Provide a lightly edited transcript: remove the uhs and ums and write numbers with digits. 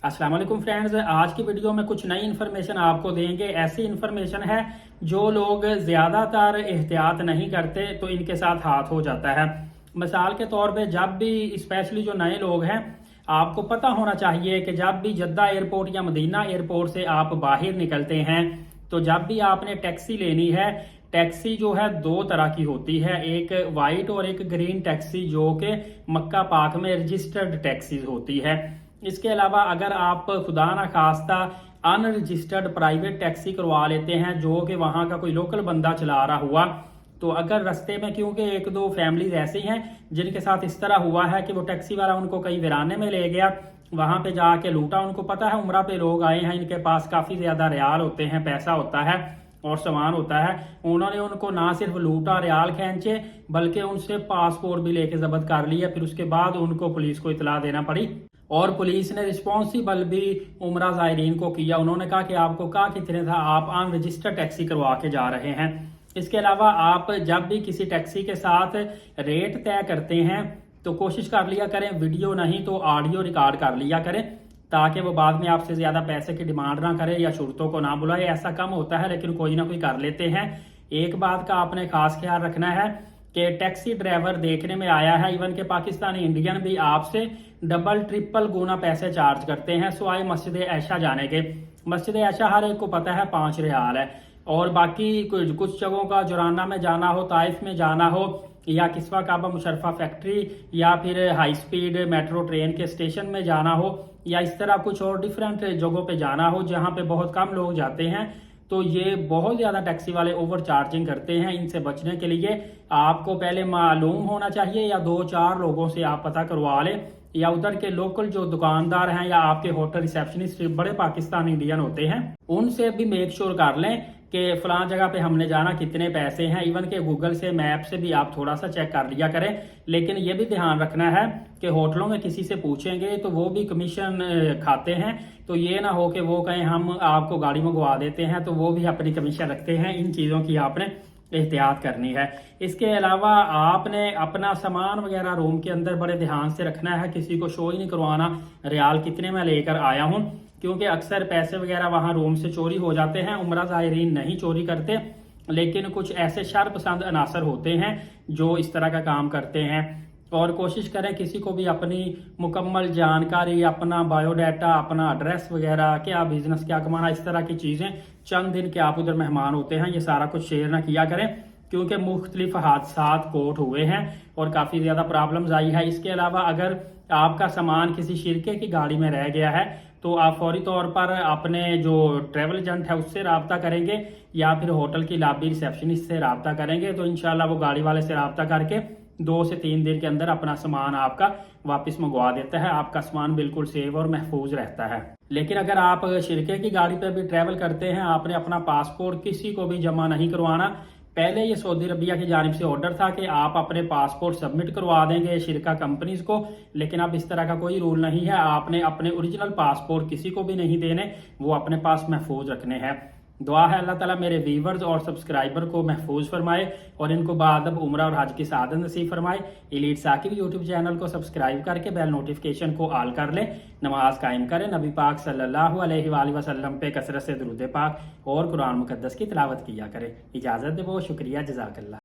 अस्सलाम वालेकुम फ्रेंड्स, आज की वीडियो में कुछ नई इन्फॉर्मेशन आपको देंगे। ऐसी इन्फॉर्मेशन है जो लोग ज़्यादातर एहतियात नहीं करते तो इनके साथ हाथ हो जाता है। मिसाल के तौर पे जब भी स्पेशली जो नए लोग हैं, आपको पता होना चाहिए कि जब भी जद्दा एयरपोर्ट या मदीना एयरपोर्ट से आप बाहर निकलते हैं तो जब भी आपने टैक्सी लेनी है, टैक्सी जो है दो तरह की होती है, एक वाइट और एक ग्रीन टैक्सी, जो कि मक्का पाक में रजिस्टर्ड टैक्सी होती है। इसके अलावा अगर आप खुदा ना खास्ता अनरजिस्टर्ड प्राइवेट टैक्सी करवा लेते हैं जो कि वहाँ का कोई लोकल बंदा चला रहा हुआ, तो अगर रास्ते में, क्योंकि एक दो फैमिलीज ऐसी हैं जिनके साथ इस तरह हुआ है कि वो टैक्सी वाला उनको कहीं वीराने में ले गया, वहां पे जाके लूटा। उनको पता है उम्रा पे लोग आए हैं, इनके पास काफी ज्यादा रियाल होते हैं, पैसा होता है और सामान होता है। उन्होंने उनको ना सिर्फ लूटा, रियाल खींचे, बल्कि उनसे पासपोर्ट भी लेके जब्त कर लिया। फिर उसके बाद उनको पुलिस को इतला देना पड़ी और पुलिस ने रिस्पॉन्सिबल भी उम्रा ज़ायरीन को किया। उन्होंने कहा कि आपको कहा कितने था, आप अनरजिस्टर्ड टैक्सी करवा के जा रहे हैं। इसके अलावा आप जब भी किसी टैक्सी के साथ रेट तय करते हैं तो कोशिश कर लिया करें, वीडियो नहीं तो ऑडियो रिकॉर्ड कर लिया करें, ताकि वो बाद में आपसे ज्यादा पैसे की डिमांड ना करे या शुर्तों को ना बुलाए। ऐसा कम होता है लेकिन कोई ना कोई कर लेते हैं। एक बात का आपने खास ख्याल रखना है कि टैक्सी ड्राइवर देखने में आया है, इवन के पाकिस्तानी इंडियन भी आपसे डबल ट्रिपल गुना पैसे चार्ज करते हैं सिवाय मस्जिद ऐशा जाने के। मस्जिद ऐशा हर एक को पता है 5 रियाल है, और बाकी कुछ जगहों का जोराना में जाना हो, ताइफ में जाना हो, या किस्वा काबा मुशर्रफा फैक्ट्री, या फिर हाई स्पीड मेट्रो ट्रेन के स्टेशन में जाना हो, या इस तरह कुछ और डिफरेंट जगहों पे जाना हो जहां पे बहुत कम लोग जाते हैं, तो ये बहुत ज्यादा टैक्सी वाले ओवर चार्जिंग करते हैं। इनसे बचने के लिए आपको पहले मालूम होना चाहिए या 2-4 लोगों से आप पता करवा लें, या उधर के लोकल जो दुकानदार हैं या आपके होटल रिसेप्शनिस्ट बड़े पाकिस्तानी इंडियन होते हैं, उनसे भी मेक श्योर कर लें कि फलां जगह पे हमने जाना, कितने पैसे हैं। इवन के गूगल से, मैप से भी आप थोड़ा सा चेक कर लिया करें। लेकिन ये भी ध्यान रखना है कि होटलों में किसी से पूछेंगे तो वो भी कमीशन खाते हैं, तो ये ना हो कि वो कहें हम आपको गाड़ी मंगवा देते हैं, तो वो भी अपनी कमीशन रखते हैं। इन चीज़ों की आपने एहतियात करनी है। इसके अलावा आपने अपना सामान वगैरह रूम के अंदर बड़े ध्यान से रखना है, किसी को शो ही नहीं करवाना रियाल कितने में लेकर आया हूँ, क्योंकि अक्सर पैसे वगैरह वहां रूम से चोरी हो जाते हैं। उम्रा ज़ायरीन नहीं चोरी करते, लेकिन कुछ ऐसे शरपसंद अनासर होते हैं जो इस तरह का काम करते हैं। और कोशिश करें किसी को भी अपनी मुकम्मल जानकारी, अपना बायोडाटा, अपना एड्रेस वगैरह, क्या बिजनेस, क्या कमाना, इस तरह की चीज़ें, चंद दिन के आप उधर मेहमान होते हैं, ये सारा कुछ शेयर ना किया करें, क्योंकि मुख्तलिफ हादसात कोट हुए हैं और काफ़ी ज़्यादा प्रॉब्लम्स आई है। इसके अलावा अगर आपका सामान किसी शिरके की गाड़ी में रह गया है तो आप फौरी तौर पर अपने जो ट्रैवल एजेंट है उससे रब्ता करेंगे, या फिर होटल की लॉबी रिसेप्शनिस्ट से रब्ता करेंगे, तो इंशाल्लाह वो गाड़ी वाले से रब्ता करके 2 से 3 दिन के अंदर अपना सामान आपका वापस मंगवा देता है। आपका सामान बिल्कुल सेफ और महफूज रहता है। लेकिन अगर आप शिरके की गाड़ी पर भी ट्रैवल करते हैं, आपने अपना पासपोर्ट किसी को भी जमा नहीं करवाना। पहले ये सऊदी अरबिया की जानिब से ऑर्डर था कि आप अपने पासपोर्ट सबमिट करवा देंगे शिरका कंपनीज को, लेकिन अब इस तरह का कोई रूल नहीं है। आपने अपने ओरिजिनल पासपोर्ट किसी को भी नहीं देने, वो अपने पास महफूज रखने हैं। दुआ है अल्लाह ताला मेरे व्यूवर्स और सब्सक्राइबर को महफूज फरमाए और इनको बाअदब उम्रा और हज की सआदत नसीब फरमाए। एलीट साकिब यूट्यूब चैनल को सब्सक्राइब करके बेल नोटिफिकेशन को ऑल कर लें। नमाज कायम करें, नबी पाक सल्लल्लाहु अलैहि वसल्लम पे कसरत से दुरूद पाक और कुरान मुकद्दस की तिलावत किया करें। इजाजत दे, बहुत शुक्रिया, जज़ाकल्लाह।